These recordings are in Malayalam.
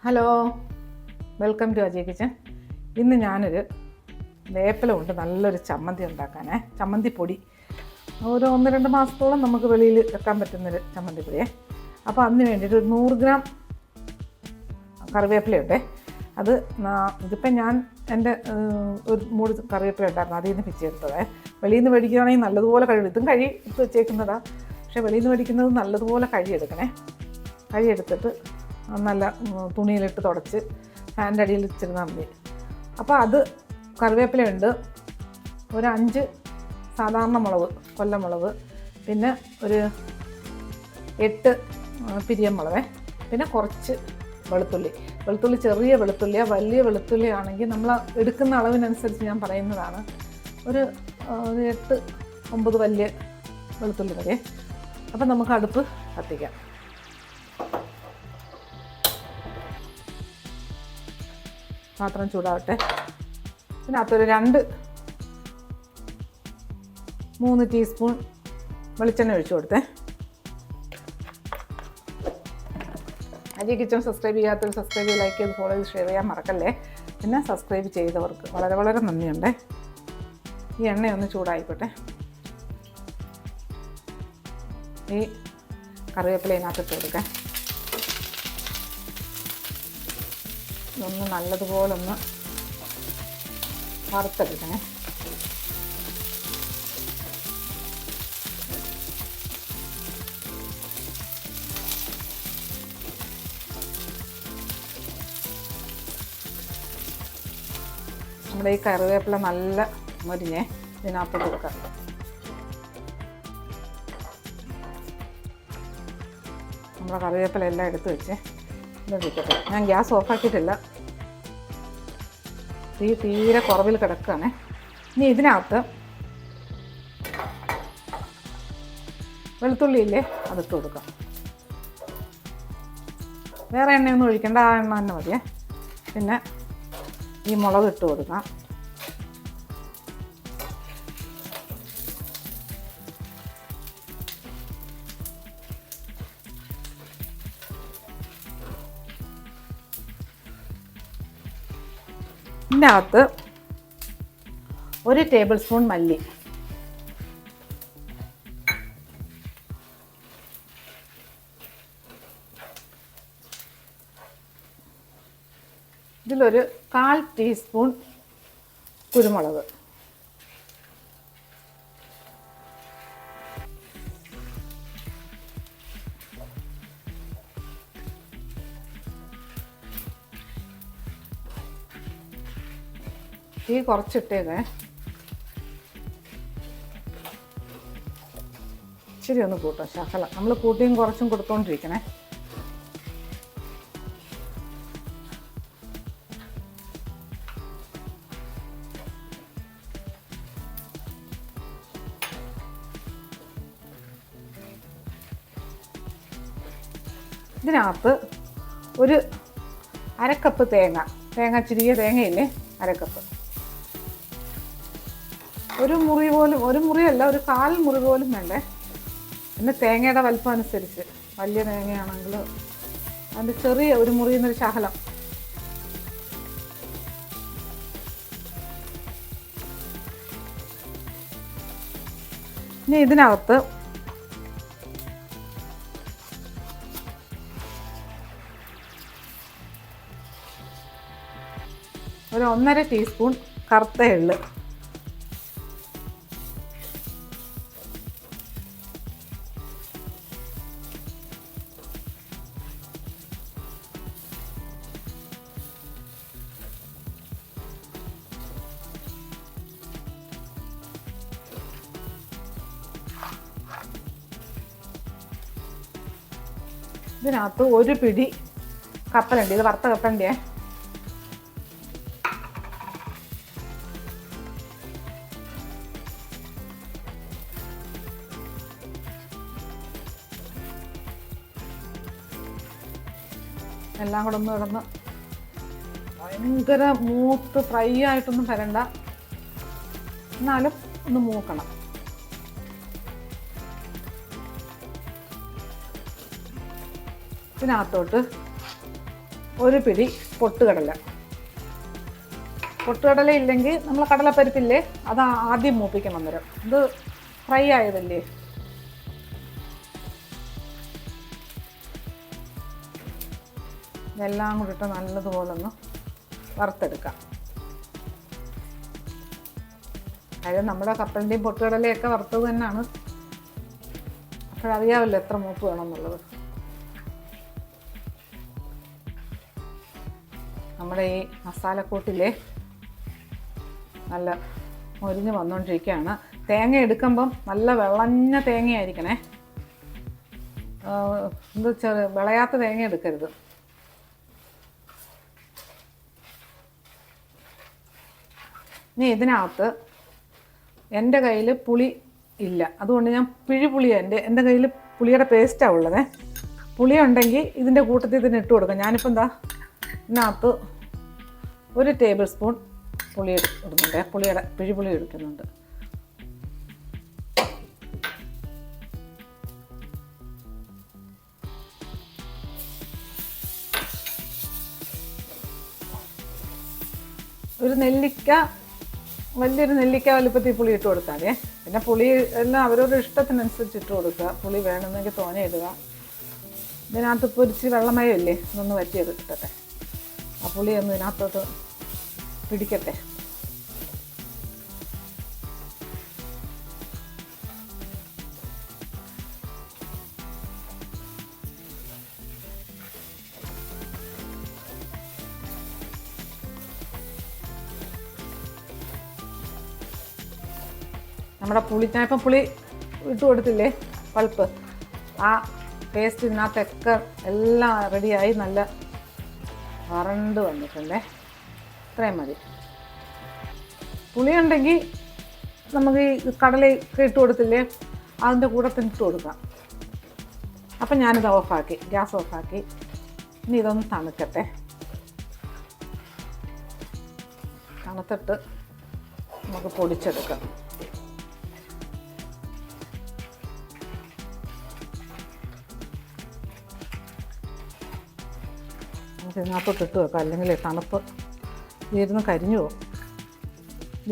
Hello, welcome to Ajay kitchen. ഇന്ന് ഞാനൊരു വേപ്പില കൊണ്ട് നല്ലൊരു ചമ്മന്തി ഉണ്ടാക്കാനേ, ചമ്മന്തിപ്പൊടി. ഒരു 1-2 മാസത്തോളം നമുക്ക് വെളിയിൽ വെക്കാൻ പറ്റുന്നൊരു ചമ്മന്തിപ്പൊടിയേ. അപ്പോൾ അതിന് വേണ്ടിയിട്ട് ഒരു 100 ഗ്രാം കറിവേപ്പിലയുണ്ടേ. അത് ഇതിപ്പം ഞാൻ എൻ്റെ ഒരു 3 കറിവേപ്പില ഉണ്ടായിരുന്നു, അതിൽ നിന്ന് പിച്ചെടുത്തതേ. വെളിയിൽ നിന്ന് മേടിക്കുകയാണെങ്കിൽ നല്ലതുപോലെ കഴുകി, ഇതും കഴുകി എടുത്ത് വെച്ചേക്കുന്നതാണ്. പക്ഷേ വെളിയിൽ നിന്ന് മേടിക്കുന്നത് നല്ലതുപോലെ കഴുകിയെടുക്കണേ. കഴുകിയെടുത്തിട്ട് നല്ല തുണിയിലിട്ട് തുടച്ച് ഫാനിൻ്റെ അടിയിൽ വെച്ചിരുന്നാൽ മതി. അപ്പോൾ അത് കറിവേപ്പിലയുണ്ട്, ഒരു 5 സാധാരണ മുളക്, കൊല്ലമുളക്, പിന്നെ ഒരു 8 പിരിയമുളക്, പിന്നെ കുറച്ച് വെളുത്തുള്ളി ചെറിയ വെളുത്തുള്ളിയാണ്. വലിയ വെളുത്തുള്ളി ആണെങ്കിൽ നമ്മൾ എടുക്കുന്ന അളവിനനുസരിച്ച് ഞാൻ പറയുന്നതാണ്. ഒരു 8-9 വലിയ വെളുത്തുള്ളി വരെ. അപ്പം നമുക്ക് അടുപ്പ് കത്തിക്കാം. പാത്രം ചൂടാവട്ടെ. ഇതിനകത്തൊരു 2-3 ടീസ്പൂൺ വെളിച്ചെണ്ണ ഒഴിച്ചു കൊടുത്തേ. അജയ് കിച്ചൻ സബ്സ്ക്രൈബ് ചെയ്യാത്തവർ സബ്സ്ക്രൈബ് ചെയ്ത്, ലൈക്ക് ചെയ്ത്, ഫോളോ ചെയ്ത്, ഷെയർ ചെയ്യാൻ മറക്കല്ലേ. പിന്നെ സബ്സ്ക്രൈബ് ചെയ്തവർക്ക് വളരെ വളരെ നന്ദിയുണ്ട്. ഈ എണ്ണയൊന്ന് ചൂടായിക്കോട്ടെ. ഈ കറിവേപ്പില ഇതിനകത്തിട്ട് കൊടുക്കാം. ഇതൊന്ന് നല്ലതുപോലൊന്ന് വറുത്തെടുക്കണേ. നമ്മുടെ ഈ കറിവേപ്പില നല്ല മൊരിഞ്ഞേ ഇതിനകത്ത് കൊടുക്കാം. നമ്മുടെ കറിവേപ്പില എല്ലാം എടുത്ത് വെച്ച് ഇതൊക്കെ ഞാൻ ഗ്യാസ് ഓഫാക്കിയിട്ടില്ല, തീരെ കുറവിൽ കിടക്കുകയാണ്. ഇനി ഇതിനകത്ത് വെളുത്തുള്ളിയില്ലേ അതിട്ട് കൊടുക്കാം. വേറെ എണ്ണയൊന്നും ഒഴിക്കേണ്ട, ആ എണ്ണ തന്നെ മതിയേ. പിന്നെ ഈ മുളക് ഇട്ട് കൊടുക്കാം. ഇതിനകത്ത് 1 ടേബിൾ സ്പൂൺ മല്ലി, ഇതിലൊരു 1/4 ടീസ്പൂൺ കുരുമുളക്, തീ കുറച്ചിട്ടേക്കേ. ഇച്ചിരി ഒന്ന് കൂട്ടാം, ശകലം നമ്മൾ കൂട്ടിയും കുറച്ചും കൊടുത്തോണ്ടിരിക്കണേ. ഇതിനകത്ത് ഒരു 1/2 കപ്പ് തേങ്ങ ചിരിയ തേങ്ങയില്ലേ, 1/2 കപ്പ്. ഒരു മുറിയല്ല, ഒരു 1/4 മുറി പോലും വേണ്ടേ. പിന്നെ തേങ്ങയുടെ വലിപ്പം അനുസരിച്ച്, വലിയ തേങ്ങയാണെങ്കിൽ അതിൻ്റെ ചെറിയ ഒരു മുറിയിൽ നിന്നൊരു ശകലം. ഇനി ഇതിനകത്ത് ഒരു 1.5 ടീസ്പൂൺ കറുത്ത എള്ള്, ഇതിനകത്ത് 1 പിടി കപ്പലണ്ടി, ഇത് വറുത്ത കപ്പലണ്ടിയേ. എല്ലാം കൂടെ ഒന്ന് കിടന്ന് ഭയങ്കര മൂത്ത് ഫ്രൈ ആയിട്ടൊന്നും വരണ്ട, എന്നാലും ഒന്ന് മൂക്കണം. ഇതിനകത്തോട്ട് ഒരു പിടി പൊട്ടുകടല. പൊട്ടുകടല ഇല്ലെങ്കിൽ നമ്മൾ കടലപ്പരിപ്പില്ലേ, അത് ആദ്യം മൂപ്പിക്കണം. അന്നേരം ഇത് ഫ്രൈ ആയതല്ലേ. ഇതെല്ലാം കൂടി ഇട്ട് നല്ലതുപോലെ ഒന്ന് വറുത്തെടുക്കാം. അതായത് നമ്മുടെ കപ്പലിൻ്റെയും പൊട്ടുകടലയൊക്കെ വറുത്തത് തന്നെയാണ്. അപ്പോഴറിയാമല്ലോ എത്ര മൂപ്പ് വേണമെന്നുള്ളത്. നമ്മുടെ ഈ മസാലക്കൂട്ടിലെ നല്ല മൊരിഞ്ഞ് വന്നുകൊണ്ടിരിക്കുകയാണ്. തേങ്ങ എടുക്കുമ്പം നല്ല വിളഞ്ഞ തേങ്ങയായിരിക്കണേ. വിളയാത്ത തേങ്ങ എടുക്കരുത്. ഇനി ഇതിനകത്ത് എൻ്റെ കയ്യിൽ പുളി ഇല്ല, അതുകൊണ്ട് ഞാൻ പിഴിപുളിയാണ്. എൻ്റെ കയ്യിൽ പുളിയുടെ പേസ്റ്റാണ് ഉള്ളത്. പുളി ഉണ്ടെങ്കിൽ ഇതിൻ്റെ കൂട്ടത്തിൽ ഇതിന് ഇട്ട് കൊടുക്കാം. ഞാനിപ്പോൾ എന്താ ഇതിനകത്ത് 1 ടേബിൾ സ്പൂൺ പുളി ഇടുന്നുണ്ട്. പിഴിപുളി എടുക്കുന്നുണ്ട്. ഒരു നെല്ലിക്ക, വലിയൊരു നെല്ലിക്ക വലുപ്പത്തിൽ പുളി ഇട്ട് കൊടുത്താൽ മതി. പിന്നെ പുളി എല്ലാം അവരവരുടെ ഇഷ്ടത്തിനനുസരിച്ച് ഇട്ട് കൊടുക്കുക. പുളി വേണമെന്നെങ്കിൽ തോനെ ഇടുക. ഇതിനകത്ത് ഇപ്പോൾ ഇച്ചിരി വെള്ളമയമില്ലേ, ഇതൊന്ന് വറ്റിയെടുക്കട്ടെ. ആ പുളിയൊന്ന് ഇതിനകത്തോട്ട് പിടിക്കട്ടെ. നമ്മുടെ ഞാനിപ്പം പുളി ഇട്ട് കൊടുത്തില്ലേ, പൾപ്പ്, ആ പേസ്റ്റ് ഇതിനകത്തൊക്കെ എല്ലാം റെഡിയായി നല്ല വരണ്ട് വന്നിട്ടുണ്ടേ. ഇത്രയും മതി. പുളി ഉണ്ടെങ്കിൽ നമുക്ക് ഈ കടലയൊക്കെ ഇട്ട് കൊടുത്തില്ലേ, അതിൻ്റെ കൂടെ തന്നെ ഇട്ട് കൊടുക്കാം. അപ്പം ഞാനിത് ഓഫാക്കി, ഗ്യാസ് ഓഫാക്കി. ഇനി ഇതൊന്ന് തണുക്കട്ടെ. തണുത്തിട്ട് നമുക്ക് പൊടിച്ചെടുക്കാം. ഇതിനകത്തോട്ട് ഇട്ട് വെക്കാം, അല്ലെങ്കിൽ തണുപ്പ് ഇരുന്ന് കരിഞ്ഞു പോകും.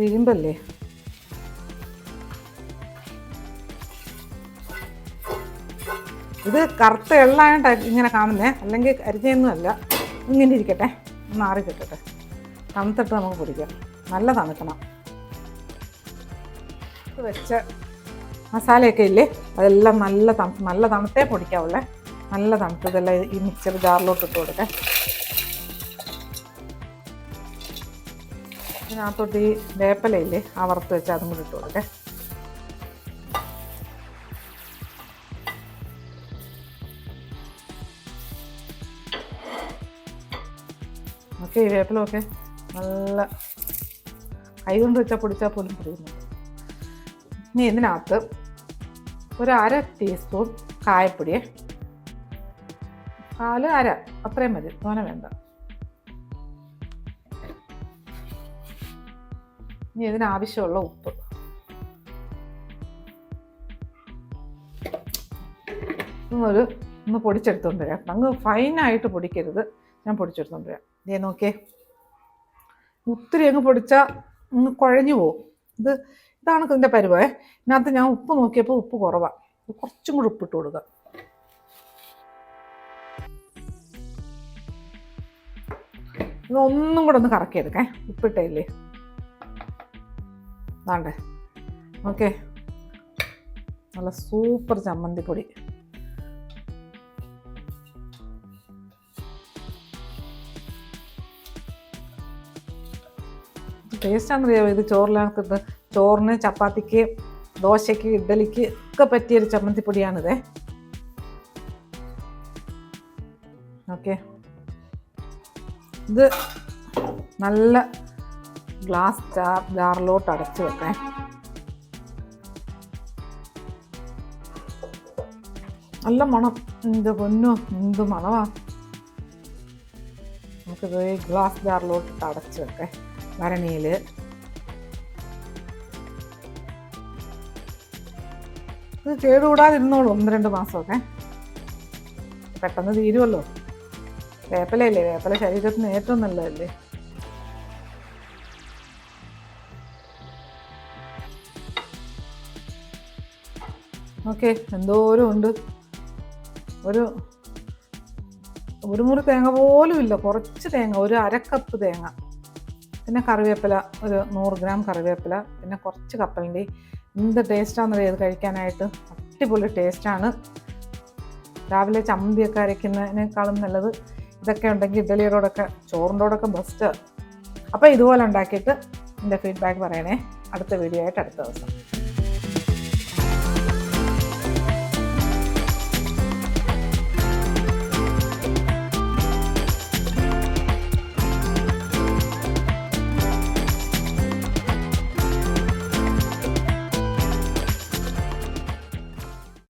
ഇരുമ്പല്ലേ. ഇത് കറുത്ത എള്ളായിട്ടാണ് ഇങ്ങനെ കാണുന്നത്, അല്ലെങ്കിൽ കരിഞ്ഞൊന്നുമല്ല. ഇങ്ങനെ ഇരിക്കട്ടെ, ഒന്ന് ആറി കിട്ടട്ടെ. തണുത്തിട്ട് നമുക്ക് പൊടിക്കാം. നല്ല തണുക്കണം. വെച്ച മസാലയൊക്കെ ഇല്ലേ, അതെല്ലാം നല്ല തണുത്തേ പൊടിക്കാവുള്ളേ. നല്ല തണുത്തതെല്ലാം ഈ മിക്സർ ജാറിലോട്ട് ഇട്ട് കൊടുക്കാം. ഇതിനകത്തോട്ട് ഈ വേപ്പിലയില്ലേ, ആ വറുത്ത് വെച്ച് അതും കൂടി ഇട്ട് കൊടുക്കാം. ഓക്കെ, ഈ വേപ്പിലൊക്കെ നല്ല കൈ കൊണ്ട് വെച്ചാൽ പൊടിച്ചാൽ പോലും പൊടിയുന്നുണ്ട്. ഇനി ഇതിനകത്ത് ഒരു 1/2 ടീസ്പൂൺ കായപ്പൊടിയെ, 1/4 അത്രയും മതി, തോനെ വേണ്ട. ഇനി ഇതിനാവശ്യമുള്ള ഉപ്പ്. ഒന്ന് പൊടിച്ചെടുത്തോണ്ട് വരാം. അങ്ങ് ഫൈനായിട്ട് പൊടിക്കരുത്, ഞാൻ പൊടിച്ചെടുത്തോണ്ട് വരാം. ഇതേ നോക്കിയേ, ഒത്തിരി അങ്ങ് പൊടിച്ചാൽ അങ്ങ് കുഴഞ്ഞു പോകും. ഇതാണ് ഇതിൻ്റെ പരുവേ. ഇതിനകത്ത് ഞാൻ ഉപ്പ് നോക്കിയപ്പോൾ ഉപ്പ് കുറവാണ്. കുറച്ചും കൂടി ഉപ്പിട്ട് കൊടുക്കുക. ഇതൊന്നും കൂടെ ഒന്ന് കറക്കിയെടുക്കാം. ഉപ്പിട്ടേല്ലേ, വേണ്ടേ. ഓക്കെ, നല്ല സൂപ്പർ ചമ്മന്തിപ്പൊടി. ടേസ്റ്റാണെന്നറിയാമോ ഇത്? ചോറിനകത്തിട്ട് ചോറിന്, ചപ്പാത്തിക്ക്, ദോശയ്ക്ക്, ഇഡ്ഡലിക്ക് ഒക്കെ പറ്റിയൊരു ചമ്മന്തിപ്പൊടിയാണിത്. ഓക്കെ, ഇത് നല്ല ഗ്ലാസ് ജാറിലോട്ട് അടച്ചു വെക്കാം. നല്ല മണം, എന്ത് പൊന്നോ, എന്ത് മണമാ. നമുക്കിത് ഗ്ലാസ് ജാറിലോട്ട് അടച്ചു വെക്കാം. ഭരണിയിൽ ഇത് കേടുകൂടാതിരുന്നോളൂ 1-2 മാസമൊക്കെ. പെട്ടെന്ന് തീരുമല്ലോ. വേപ്പിലയല്ലേ, വേപ്പില ശരീരത്തിന് ഏറ്റവും നല്ലതല്ലേ. ഓക്കെ, എന്തോരം ഉണ്ട്. ഒരു മുറി തേങ്ങ പോലും ഇല്ല, കുറച്ച് തേങ്ങ, ഒരു അരക്കപ്പ് തേങ്ങ, പിന്നെ കറിവേപ്പില, ഒരു 100 ഗ്രാം കറിവേപ്പില, പിന്നെ കുറച്ച് കപ്പലണ്ടി. എന്ത് ടേസ്റ്റാണെന്ന് ഇത് കഴിക്കാനായിട്ട്, അടിപൊളി ടേസ്റ്റാണ്. രാവിലെ ചമ്മന്തിയൊക്കെ അരയ്ക്കുന്നതിനേക്കാളും നല്ലത് ഇതൊക്കെ ഉണ്ടെങ്കിൽ ഇഡ്ഡലിയോടൊക്കെ ചോറിൻ്റെയോടൊക്കെ ബെസ്റ്റ്. അപ്പോൾ ഇതുപോലെ ഉണ്ടാക്കിയിട്ട് എൻ്റെ ഫീഡ്ബാക്ക് പറയണേ. അടുത്ത വീഡിയോ ആയിട്ട് അടുത്ത ദിവസം.